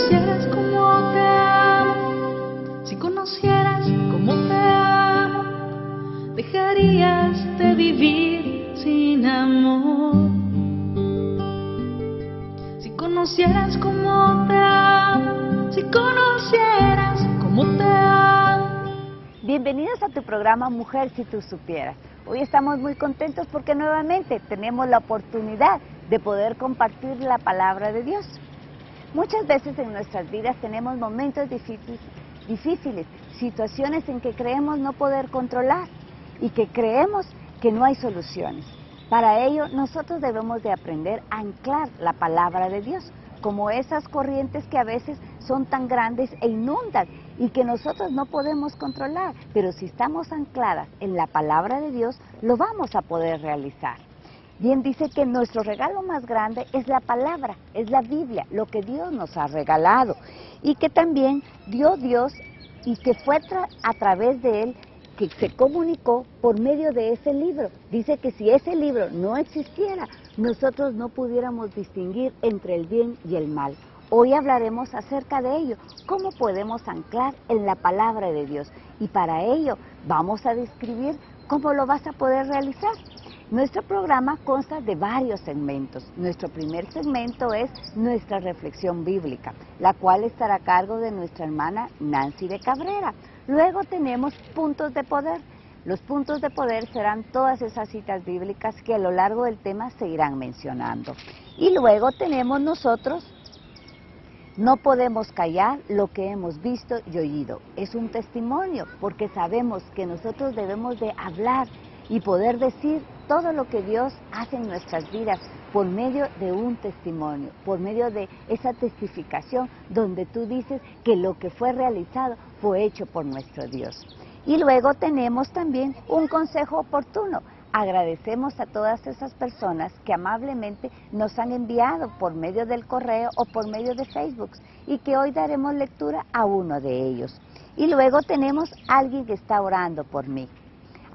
conocieras cómo te amo, si conocieras cómo te amo, dejarías de vivir sin amor. Si conocieras cómo te amo, si conocieras cómo te amo. Bienvenidos a tu programa Mujer si tú supieras. Hoy estamos muy contentos porque nuevamente tenemos la oportunidad de poder compartir la palabra de Dios. Muchas veces en nuestras vidas tenemos momentos difíciles, situaciones en que creemos no poder controlar y que creemos que no hay soluciones. Para ello nosotros debemos de aprender a anclar la palabra de Dios, como esas corrientes que a veces son tan grandes e inundan y que nosotros no podemos controlar, pero si estamos ancladas en la palabra de Dios, lo vamos a poder realizar. Bien dice que nuestro regalo más grande es la palabra, es la Biblia, lo que Dios nos ha regalado, y que también dio Dios y que fue a través de Él que se comunicó por medio de ese libro. Dice que si ese libro no existiera, nosotros no pudiéramos distinguir entre el bien y el mal. Hoy hablaremos acerca de ello, cómo podemos anclar en la palabra de Dios. Y para ello vamos a describir cómo lo vas a poder realizar. Nuestro programa consta de varios segmentos. Nuestro primer segmento es nuestra reflexión bíblica, la cual estará a cargo de nuestra hermana Nancy de Cabrera. Luego tenemos puntos de poder. Los puntos de poder serán todas esas citas bíblicas que a lo largo del tema se irán mencionando. Y luego tenemos nosotros, no podemos callar lo que hemos visto y oído. Es un testimonio porque sabemos que nosotros debemos de hablar y poder decir todo lo que Dios hace en nuestras vidas por medio de un testimonio, por medio de esa testificación donde tú dices que lo que fue realizado fue hecho por nuestro Dios. Y luego tenemos también un consejo oportuno. Agradecemos a todas esas personas que amablemente nos han enviado por medio del correo o por medio de Facebook y que hoy daremos lectura a uno de ellos. Y luego tenemos a alguien que está orando por mí.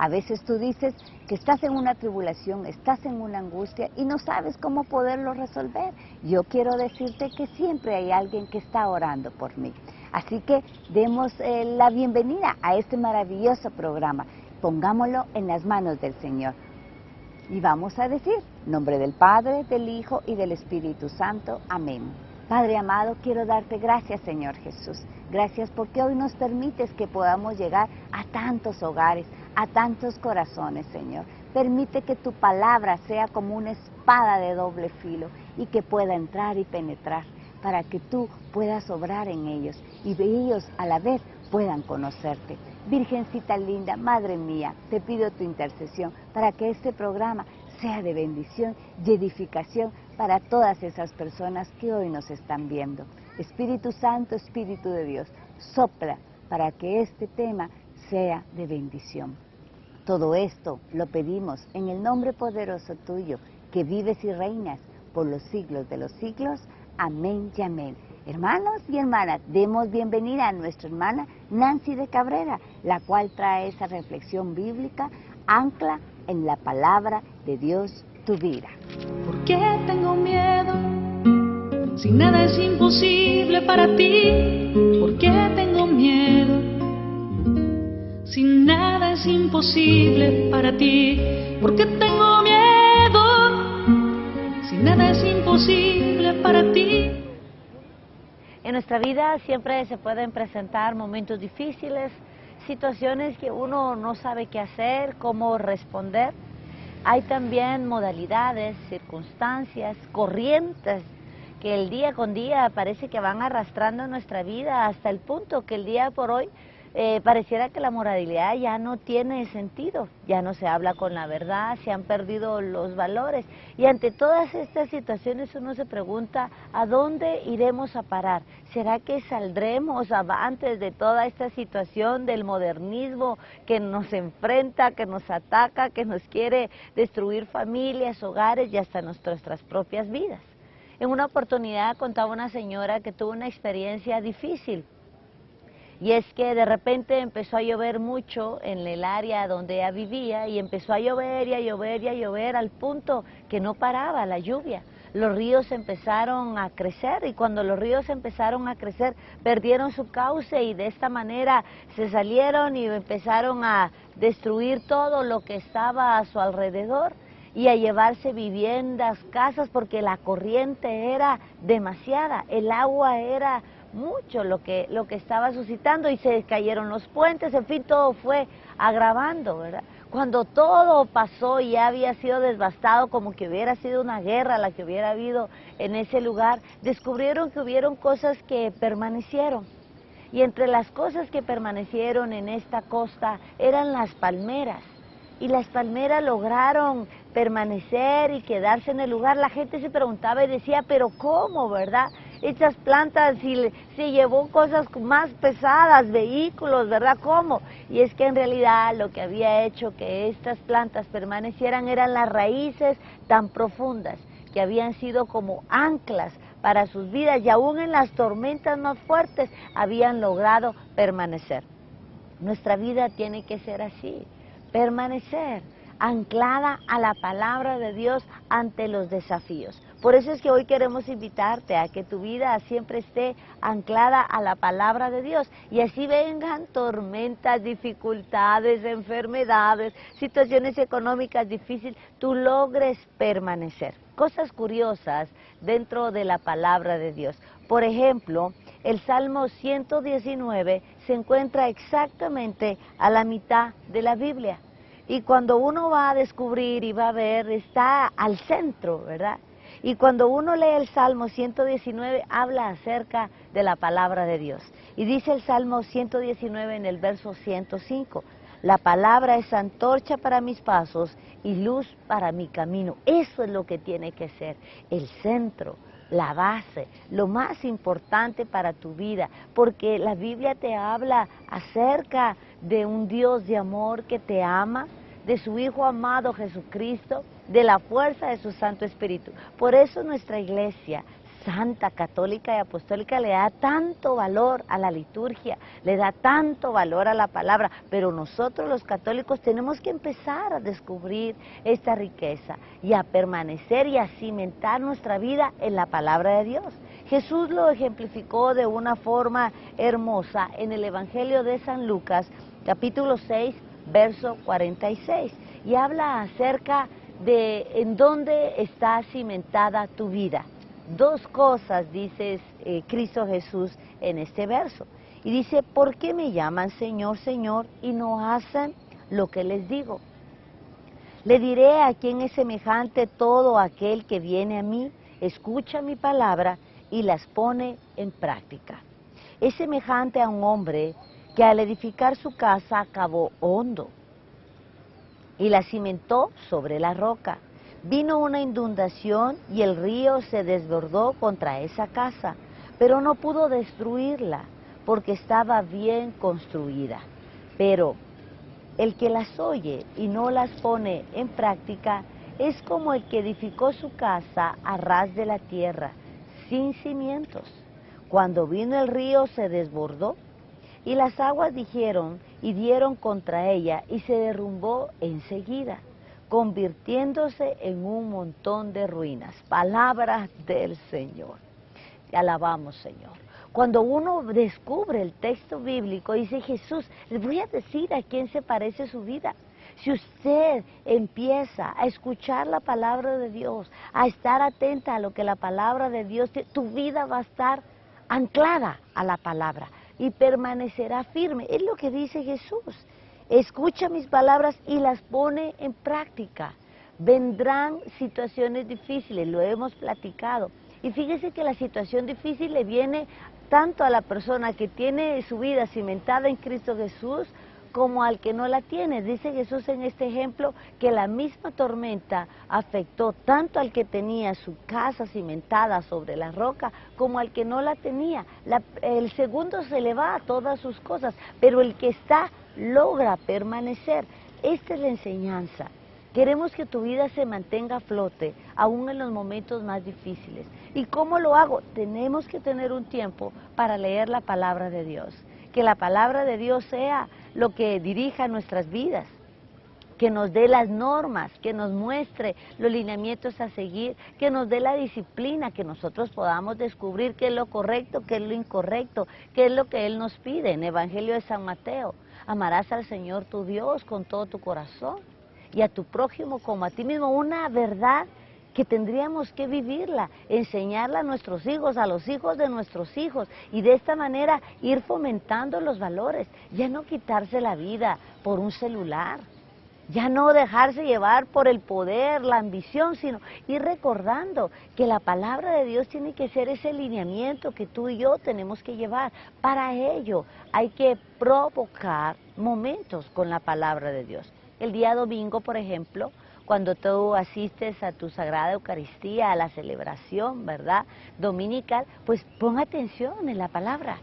A veces tú dices que estás en una tribulación, estás en una angustia y no sabes cómo poderlo resolver. Yo quiero decirte que siempre hay alguien que está orando por mí. Así que demos la bienvenida a este maravilloso programa. Pongámoslo en las manos del Señor. Y vamos a decir, en nombre del Padre, del Hijo y del Espíritu Santo. Amén. Padre amado, quiero darte gracias, Señor Jesús. Gracias porque hoy nos permites que podamos llegar a tantos hogares, a tantos corazones, Señor. Permite que tu palabra sea como una espada de doble filo y que pueda entrar y penetrar para que tú puedas obrar en ellos y ellos a la vez puedan conocerte. Virgencita linda, Madre mía, te pido tu intercesión para que este programa sea de bendición y edificación para todas esas personas que hoy nos están viendo. Espíritu Santo, Espíritu de Dios, sopla para que este tema sea de bendición. Todo esto lo pedimos en el nombre poderoso tuyo, que vives y reinas por los siglos de los siglos. Amén y amén. Hermanos y hermanas, demos bienvenida a nuestra hermana Nancy de Cabrera, la cual trae esa reflexión bíblica, ancla en la palabra de Dios tu vida. ¿Por qué tengo miedo? Si nada es imposible para ti. ¿Por qué tengo miedo? Si nada es imposible para ti. ¿Por qué tengo miedo? Si nada es imposible para ti. En nuestra vida siempre se pueden presentar momentos difíciles, situaciones que uno no sabe qué hacer, cómo responder. Hay también modalidades, circunstancias, corrientes que el día con día parece que van arrastrando nuestra vida hasta el punto que el día por hoy pareciera que la moralidad ya no tiene sentido, ya no se habla con la verdad, se han perdido los valores y ante todas estas situaciones uno se pregunta ¿a dónde iremos a parar? ¿Será que saldremos avantes de toda esta situación del modernismo que nos enfrenta, que nos ataca, que nos quiere destruir familias, hogares y hasta nuestras propias vidas? En una oportunidad contaba una señora que tuvo una experiencia difícil. Y es que de repente empezó a llover mucho en el área donde ella vivía y empezó a llover y a llover y a llover al punto que no paraba la lluvia. los ríos empezaron a crecer, y cuando los ríos empezaron a crecer, perdieron su cauce y de esta manera se salieron y empezaron a destruir todo lo que estaba a su alrededor y a llevarse viviendas, casas, porque la corriente era demasiada, el agua era mucho lo que estaba suscitando y se cayeron los puentes, en fin, todo fue agravando, ¿verdad? Cuando todo pasó y ya había sido devastado, como que hubiera sido una guerra la que hubiera habido en ese lugar, descubrieron que hubieron cosas que permanecieron. Y entre las cosas que permanecieron en esta costa eran las palmeras. Y las palmeras lograron permanecer y quedarse en el lugar. La gente se preguntaba y decía, pero ¿cómo, verdad? Estas plantas, si se llevó cosas más pesadas, vehículos, ¿verdad? ¿Cómo? Y es que en realidad lo que había hecho que estas plantas permanecieran eran las raíces tan profundas que habían sido como anclas para sus vidas y aún en las tormentas más fuertes habían logrado permanecer. Nuestra vida tiene que ser así, permanecer anclada a la palabra de Dios ante los desafíos. Por eso es que hoy queremos invitarte a que tu vida siempre esté anclada a la palabra de Dios y así vengan tormentas, dificultades, enfermedades, situaciones económicas difíciles, tú logres permanecer. Cosas curiosas dentro de la palabra de Dios. Por ejemplo, el Salmo 119 se encuentra exactamente a la mitad de la Biblia. Y cuando uno va a descubrir y va a ver, está al centro, ¿verdad? Y cuando uno lee el Salmo 119, habla acerca de la palabra de Dios. Y dice el Salmo 119 en el verso 105, la palabra es antorcha para mis pasos y luz para mi camino. Eso es lo que tiene que ser, el centro, la base, lo más importante para tu vida, porque la Biblia te habla acerca de un Dios de amor que te ama, de su Hijo amado Jesucristo, de la fuerza de su Santo Espíritu. Por eso nuestra iglesia santa, católica y apostólica le da tanto valor a la liturgia, le da tanto valor a la palabra, pero nosotros los católicos tenemos que empezar a descubrir esta riqueza y a permanecer y a cimentar nuestra vida en la palabra de Dios. Jesús lo ejemplificó de una forma hermosa en el Evangelio de San Lucas, capítulo 6, verso 46, y habla acerca de en dónde está cimentada tu vida. Dos cosas dice Cristo Jesús en este verso. Y dice, ¿por qué me llaman Señor, Señor y no hacen lo que les digo? Le diré a quién es semejante todo aquel que viene a mí, escucha mi palabra y las pone en práctica. Es semejante a un hombre que al edificar su casa cavó hondo y la cimentó sobre la roca. Vino una inundación y el río se desbordó contra esa casa, pero no pudo destruirla porque estaba bien construida. Pero el que las oye y no las pone en práctica es como el que edificó su casa a ras de la tierra, sin cimientos. Cuando vino el río se desbordó y las aguas dieron contra ella y se derrumbó enseguida, convirtiéndose en un montón de ruinas. Palabras del Señor. Te alabamos, Señor. Cuando uno descubre el texto bíblico, dice Jesús, les voy a decir a quién se parece su vida. Si usted empieza a escuchar la palabra de Dios, a estar atenta a lo que la palabra de Dios tiene, tu vida va a estar anclada a la palabra y permanecerá firme. Es lo que dice Jesús. Escucha mis palabras y las pone en práctica. Vendrán situaciones difíciles, lo hemos platicado. Y fíjese que la situación difícil le viene tanto a la persona que tiene su vida cimentada en Cristo Jesús, como al que no la tiene. Dice Jesús en este ejemplo que la misma tormenta afectó tanto al que tenía su casa cimentada sobre la roca como al que no la tenía. El segundo se le va a todas sus cosas, pero el que está logra permanecer. Esta es la enseñanza. Queremos que tu vida se mantenga a flote, aún en los momentos más difíciles. ¿Y cómo lo hago? Tenemos que tener un tiempo para leer la palabra de Dios. Que la palabra de Dios sea lo que dirija nuestras vidas. que nos dé las normas, que nos muestre los lineamientos a seguir, que nos dé la disciplina, que nosotros podamos descubrir qué es lo correcto, qué es lo incorrecto, qué es lo que Él nos pide. En el Evangelio de San Mateo, amarás al Señor tu Dios con todo tu corazón y a tu prójimo como a ti mismo, una verdad que tendríamos que vivirla, enseñarla a nuestros hijos, a los hijos de nuestros hijos, y de esta manera ir fomentando los valores, ya no quitarse la vida por un celular, ya no dejarse llevar por el poder, la ambición, sino ir recordando que la palabra de Dios tiene que ser ese lineamiento que tú y yo tenemos que llevar. Para ello hay que provocar momentos con la palabra de Dios. El día domingo, por ejemplo, cuando tú asistes a tu Sagrada Eucaristía, a la celebración, ¿verdad?, dominical, pues pon atención en la palabra.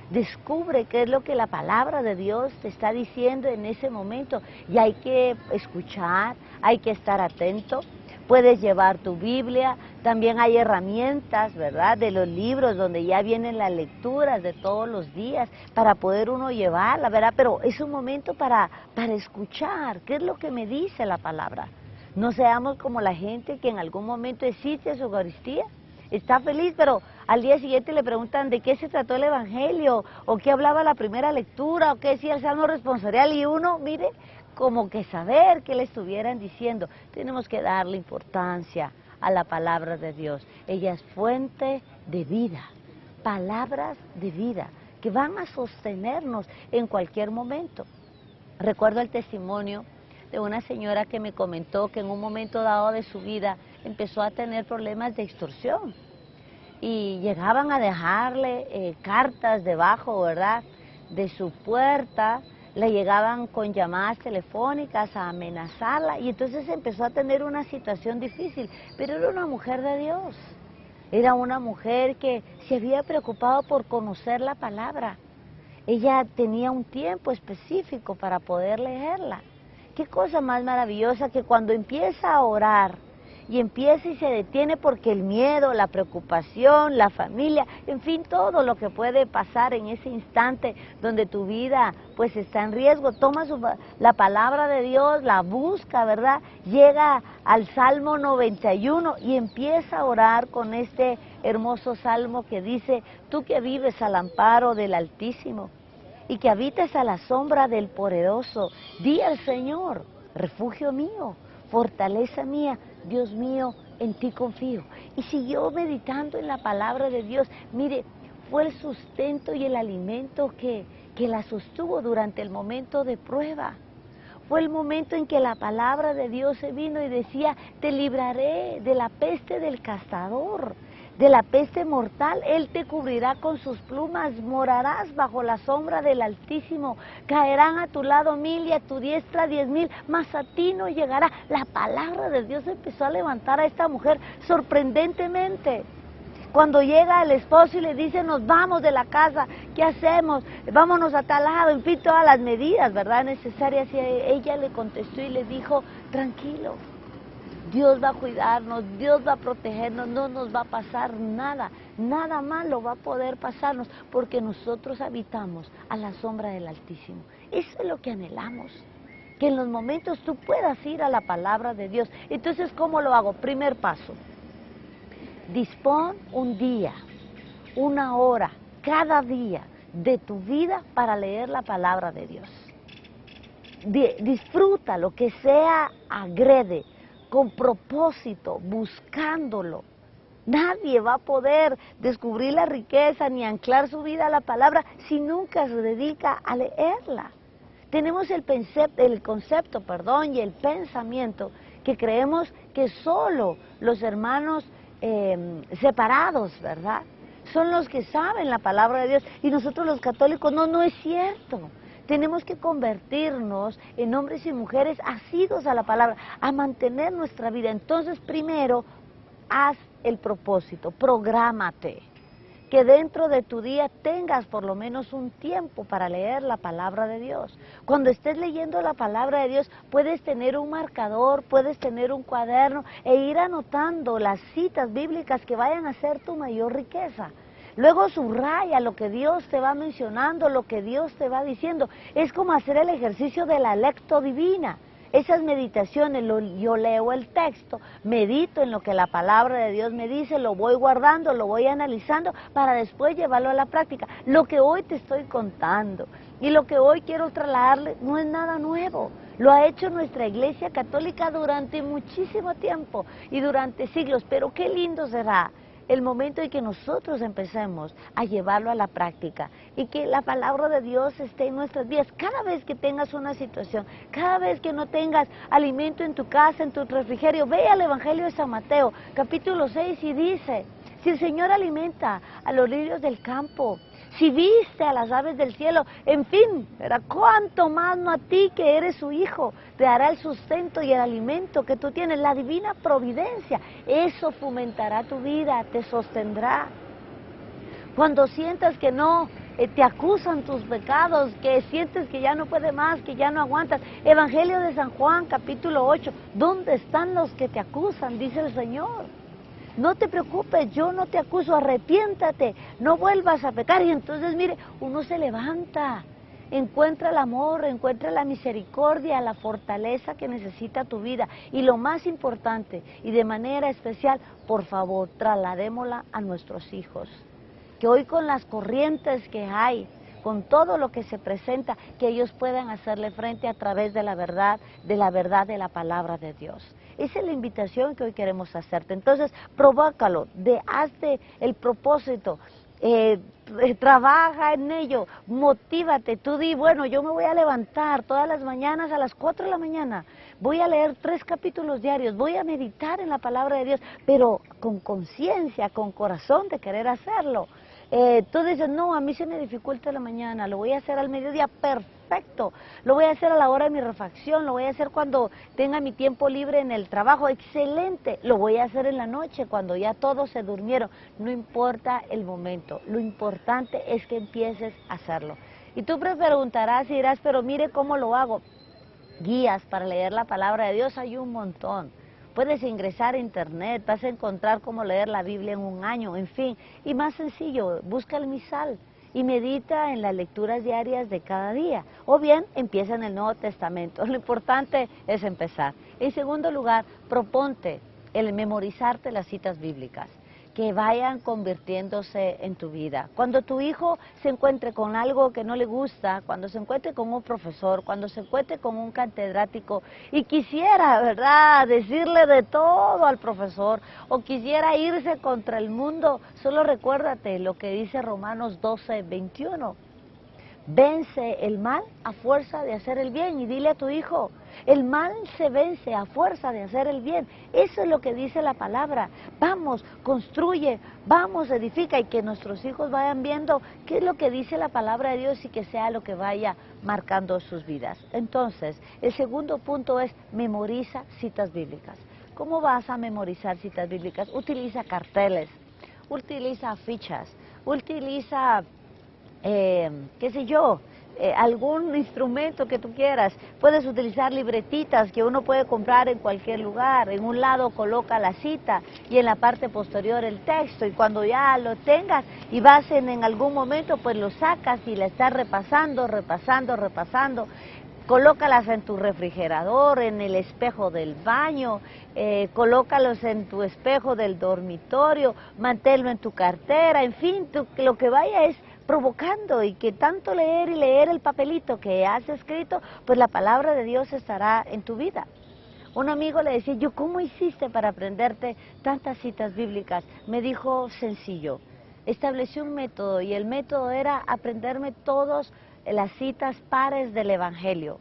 Descubre qué es lo que la palabra de Dios te está diciendo en ese momento. Y hay que escuchar, hay que estar atento. Puedes llevar tu Biblia, también hay herramientas, ¿verdad?, de los libros donde ya vienen las lecturas de todos los días para poder uno llevarla, ¿verdad? Pero es un momento para escuchar qué es lo que me dice la palabra. No seamos como la gente que en algún momento existe su Eucaristía, está feliz, pero al día siguiente le preguntan de qué se trató el Evangelio, o qué hablaba la primera lectura, o qué decía el Salmo responsorial, y uno, mire, como que saber qué le estuvieran diciendo. Tenemos que darle importancia a la palabra de Dios. Ella es fuente de vida, palabras de vida, que van a sostenernos en cualquier momento. Recuerdo el testimonio de una señora que me comentó que en un momento dado de su vida empezó a tener problemas de extorsión y llegaban a dejarle cartas debajo, ¿verdad?, de su puerta, le llegaban con llamadas telefónicas a amenazarla, y entonces empezó a tener una situación difícil, pero era una mujer de Dios, era una mujer que se había preocupado por conocer la palabra. Ella tenía un tiempo específico para poder leerla. Qué cosa más maravillosa que cuando empieza a orar y empieza y se detiene porque el miedo, la preocupación, la familia, en fin, todo lo que puede pasar en ese instante donde tu vida pues está en riesgo, toma la palabra de Dios, la busca, ¿verdad? Llega al Salmo 91 y empieza a orar con este hermoso salmo que dice: tú que vives al amparo del Altísimo y que habitas a la sombra del Poderoso, di al Señor, refugio mío, fortaleza mía, Dios mío, en ti confío. Y siguió meditando en la palabra de Dios. Mire, fue el sustento y el alimento que la sostuvo durante el momento de prueba. Fue el momento en que la palabra de Dios se vino y decía: te libraré de la peste del cazador, de la peste mortal. Él te cubrirá con sus plumas, morarás bajo la sombra del Altísimo, caerán a tu lado 1000 y a tu diestra 10,000, mas a ti no llegará. La palabra de Dios empezó a levantar a esta mujer sorprendentemente. Cuando llega el esposo y le dice: nos vamos de la casa, ¿qué hacemos? Vámonos a tal lado, en fin, todas las medidas, ¿verdad?, necesarias. Y ella le contestó y le dijo: tranquilo, Dios va a cuidarnos, Dios va a protegernos, no nos va a pasar nada, nada malo va a poder pasarnos, porque nosotros habitamos a la sombra del Altísimo. Eso es lo que anhelamos, que en los momentos tú puedas ir a la palabra de Dios. Entonces, ¿cómo lo hago? Primer paso: dispón un día, una hora, cada día de tu vida para leer la palabra de Dios. Disfruta lo que sea, agrede, con propósito, buscándolo. Nadie va a poder descubrir la riqueza ni anclar su vida a la palabra si nunca se dedica a leerla. Tenemos el concepto y el pensamiento que creemos que solo los hermanos separados, ¿verdad?, son los que saben la palabra de Dios, y nosotros los católicos no es cierto. Tenemos que convertirnos en hombres y mujeres asidos a la palabra, a mantener nuestra vida. Entonces, primero, haz el propósito, prográmate, que dentro de tu día tengas por lo menos un tiempo para leer la palabra de Dios. Cuando estés leyendo la palabra de Dios, puedes tener un marcador, puedes tener un cuaderno e ir anotando las citas bíblicas que vayan a ser tu mayor riqueza. Luego subraya lo que Dios te va mencionando, lo que Dios te va diciendo. Es como hacer el ejercicio de la lectio divina. Esas meditaciones, yo leo el texto, medito en lo que la palabra de Dios me dice, lo voy guardando, lo voy analizando para después llevarlo a la práctica. Lo que hoy te estoy contando y lo que hoy quiero trasladarle no es nada nuevo. Lo ha hecho nuestra Iglesia Católica durante muchísimo tiempo y durante siglos, pero qué lindo será el momento en que nosotros empecemos a llevarlo a la práctica y que la palabra de Dios esté en nuestras vidas. Cada vez que tengas una situación, cada vez que no tengas alimento en tu casa, en tu refrigerio, ve al Evangelio de San Mateo, capítulo 6, y dice: si el Señor alimenta a los lirios del campo, si viste a las aves del cielo, en fin, ¿verdad?, cuánto más no a ti que eres su hijo, te dará el sustento y el alimento que tú tienes, la divina providencia. Eso fomentará tu vida, te sostendrá. Cuando sientas que no te acusan tus pecados, que sientes que ya no puedes más, que ya no aguantas, Evangelio de San Juan, capítulo 8, ¿dónde están los que te acusan?, dice el Señor. No te preocupes, yo no te acuso, arrepiéntate, no vuelvas a pecar. Y entonces, mire, uno se levanta, encuentra el amor, encuentra la misericordia, la fortaleza que necesita tu vida. Y lo más importante, y de manera especial, por favor, trasladémosla a nuestros hijos. Que hoy, con las corrientes que hay, con todo lo que se presenta, que ellos puedan hacerle frente a través de la verdad de la palabra de Dios. Esa es la invitación que hoy queremos hacerte. Entonces, provócalo, hazte el propósito, trabaja en ello, motívate. Tú di: bueno, yo me voy a levantar todas las mañanas a las 4 de la mañana, voy a leer 3 capítulos diarios, voy a meditar en la palabra de Dios, pero con conciencia, con corazón de querer hacerlo. Tú dices: no, a mí se me dificulta la mañana, lo voy a hacer al mediodía. Perfecto, lo voy a hacer a la hora de mi refacción, lo voy a hacer cuando tenga mi tiempo libre en el trabajo. Excelente, lo voy a hacer en la noche cuando ya todos se durmieron. No importa el momento, lo importante es que empieces a hacerlo. Y tú me preguntarás y dirás: pero mire cómo lo hago. Guías para leer la palabra de Dios hay un montón. Puedes ingresar a internet, vas a encontrar cómo leer la Biblia en un año, en fin. Y más sencillo, busca el misal y medita en las lecturas diarias de cada día. O bien, empieza en el Nuevo Testamento. Lo importante es empezar. En segundo lugar, proponte el memorizarte las citas bíblicas, que vayan convirtiéndose en tu vida. Cuando tu hijo se encuentre con algo que no le gusta, cuando se encuentre con un profesor, cuando se encuentre con un catedrático y quisiera, ¿verdad?, decirle de todo al profesor, o quisiera irse contra el mundo, solo recuérdate lo que dice Romanos 12:21. Vence el mal a fuerza de hacer el bien. Y dile a tu hijo: el mal se vence a fuerza de hacer el bien. Eso es lo que dice la palabra. Vamos, construye, vamos, edifica, y que nuestros hijos vayan viendo qué es lo que dice la palabra de Dios y que sea lo que vaya marcando sus vidas. Entonces, el segundo punto es: memoriza citas bíblicas. ¿Cómo vas a memorizar citas bíblicas? Utiliza carteles, utiliza afiches, utiliza qué sé yo, algún instrumento que tú quieras. Puedes utilizar libretitas que uno puede comprar en cualquier lugar. En un lado coloca la cita y en la parte posterior el texto, y cuando ya lo tengas y vas en algún momento, pues lo sacas y la estás repasando. Colócalas en tu refrigerador, en el espejo del baño, colócalos en tu espejo del dormitorio, manténlo en tu cartera, en fin, lo que vaya es provocando, y que tanto leer y leer el papelito que has escrito, pues la palabra de Dios estará en tu vida. Un amigo le decía yo: ¿cómo hiciste para aprenderte tantas citas bíblicas? Me dijo: sencillo, establecí un método, y el método era aprenderme todas las citas pares del Evangelio.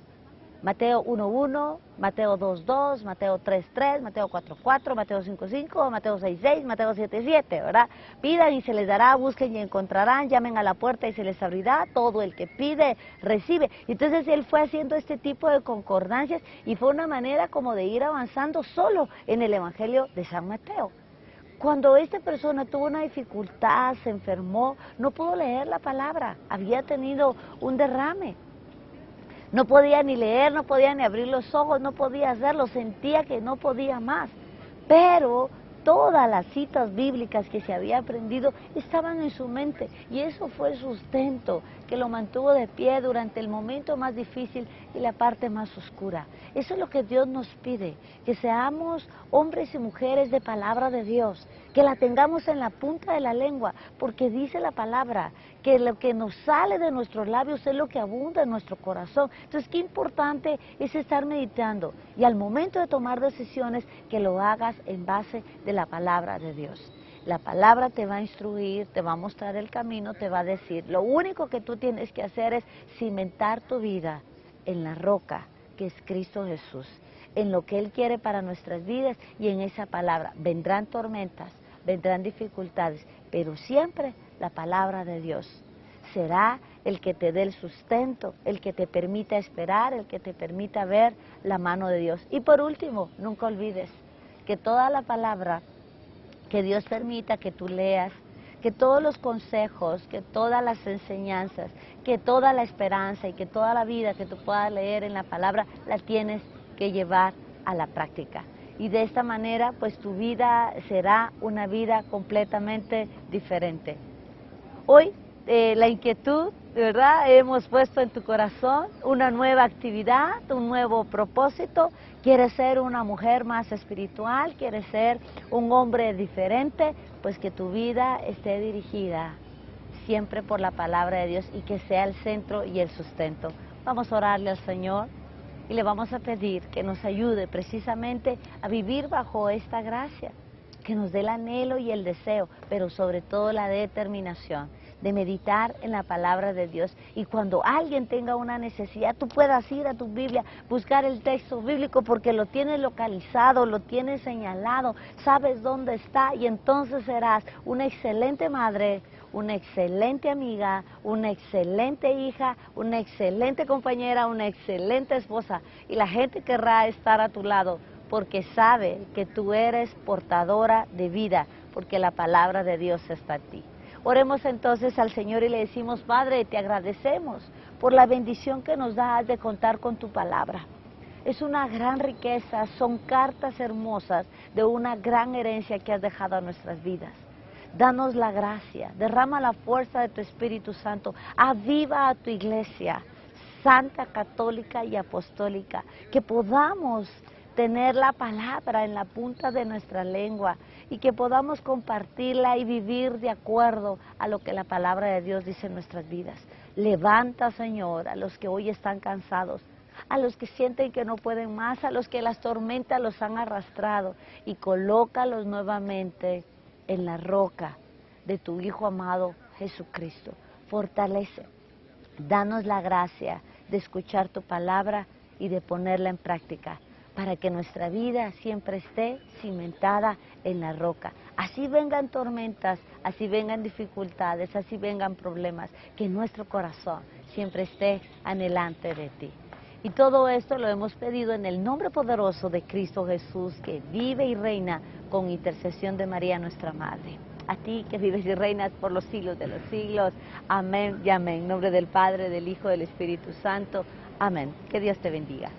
Mateo 1:1, Mateo 2:2, Mateo 3:3, Mateo 4:4, Mateo 5:5, Mateo 6:6, Mateo 7:7, ¿verdad? Pidan y se les dará, busquen y encontrarán, llamen a la puerta y se les abrirá, todo el que pide, recibe. Entonces él fue haciendo este tipo de concordancias, y fue una manera como de ir avanzando solo en el Evangelio de San Mateo. Cuando esta persona tuvo una dificultad, se enfermó, no pudo leer la palabra, había tenido un derrame. No podía ni leer, no podía ni abrir los ojos, no podía hacerlo, sentía que no podía más. Pero todas las citas bíblicas que se había aprendido estaban en su mente, y eso fue el sustento que lo mantuvo de pie durante el momento más difícil y la parte más oscura. Eso es lo que Dios nos pide, que seamos hombres y mujeres de palabra de Dios, que la tengamos en la punta de la lengua, porque dice la palabra que lo que nos sale de nuestros labios es lo que abunda en nuestro corazón. Entonces, qué importante es estar meditando y al momento de tomar decisiones, que lo hagas en base de la palabra de Dios. La palabra te va a instruir, te va a mostrar el camino, te va a decir. Lo único que tú tienes que hacer es cimentar tu vida en la roca que es Cristo Jesús, en lo que Él quiere para nuestras vidas y en esa palabra. Vendrán tormentas, vendrán dificultades, pero siempre la palabra de Dios será el que te dé el sustento, el que te permita esperar, el que te permita ver la mano de Dios. Y por último, nunca olvides que toda la palabra que Dios permita que tú leas, que todos los consejos, que todas las enseñanzas, que toda la esperanza y que toda la vida que tú puedas leer en la palabra, la tienes que llevar a la práctica. Y de esta manera, pues tu vida será una vida completamente diferente. Hoy, la inquietud, ¿verdad? Hemos puesto en tu corazón una nueva actividad, un nuevo propósito. ¿Quieres ser una mujer más espiritual? ¿Quieres ser un hombre diferente? Pues que tu vida esté dirigida siempre por la palabra de Dios y que sea el centro y el sustento. Vamos a orarle al Señor y le vamos a pedir que nos ayude precisamente a vivir bajo esta gracia, que nos dé el anhelo y el deseo, pero sobre todo la determinación de meditar en la palabra de Dios, y cuando alguien tenga una necesidad, tú puedas ir a tu Biblia, buscar el texto bíblico porque lo tienes localizado, lo tienes señalado, sabes dónde está, y entonces serás una excelente madre, una excelente amiga, una excelente hija, una excelente compañera, una excelente esposa, y la gente querrá estar a tu lado porque sabe que tú eres portadora de vida, porque la palabra de Dios está en ti. Oremos entonces al Señor y le decimos: Padre, te agradecemos por la bendición que nos das de contar con tu palabra. Es una gran riqueza, son cartas hermosas de una gran herencia que has dejado a nuestras vidas. Danos la gracia, derrama la fuerza de tu Espíritu Santo, aviva a tu iglesia santa, católica y apostólica, que podamos tener la palabra en la punta de nuestra lengua y que podamos compartirla y vivir de acuerdo a lo que la palabra de Dios dice en nuestras vidas. Levanta, Señor, a los que hoy están cansados, a los que sienten que no pueden más, a los que las tormentas los han arrastrado, y colócalos nuevamente en la roca de tu Hijo amado Jesucristo. Fortalece, danos la gracia de escuchar tu palabra y de ponerla en práctica, para que nuestra vida siempre esté cimentada en la roca. Así vengan tormentas, así vengan dificultades, así vengan problemas, que nuestro corazón siempre esté anhelante de ti. Y todo esto lo hemos pedido en el nombre poderoso de Cristo Jesús, que vive y reina con intercesión de María, nuestra Madre. A ti que vives y reinas por los siglos de los siglos. Amén y amén. En nombre del Padre, del Hijo, del Espíritu Santo. Amén. Que Dios te bendiga.